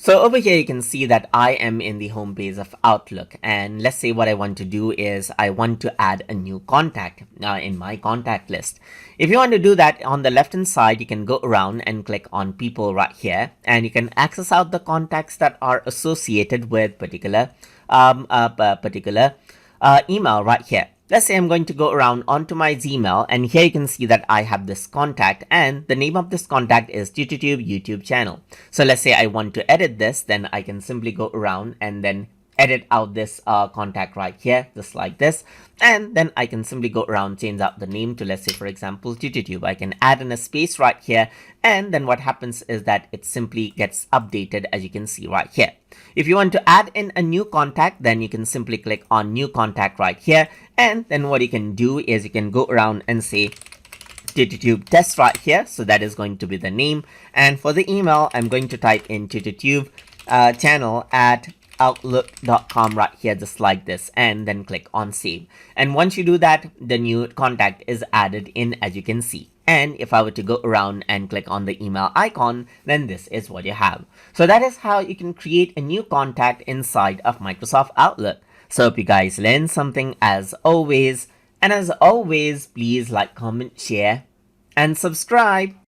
So over here, you can see that I am in the home page of Outlook. And let's say what I want to do is I want to add a new contact in my contact list. If you want to do that, on the left hand side, you can go around and click on people right here, and you can access out the contacts that are associated with particular email right here. Let's say I'm going to go around onto my Gmail, and here you can see that I have this contact, and the name of this contact is TutorTube YouTube channel. So let's say I want to edit this, then I can simply go around and then edit out this contact right here, just like this. And then I can simply go around, change out the name to, let's say, for example, TutorTube. I can add in a space right here. And then what happens is that it simply gets updated, as you can see right here. If you want to add in a new contact, then you can simply click on new contact right here. And then what you can do is you can go around and say TutorTube test right here. So that is going to be the name. And for the email, I'm going to type in TutorTube channel at outlook.com right here, just like this, and then click on save. And once you do that, the new contact is added in, as you can see. And if I were to go around and click on the email icon, then this is what you have. So that is how you can create a new contact inside of Microsoft Outlook. So hope you guys learned something as always. And as always, please like, comment, share, and subscribe.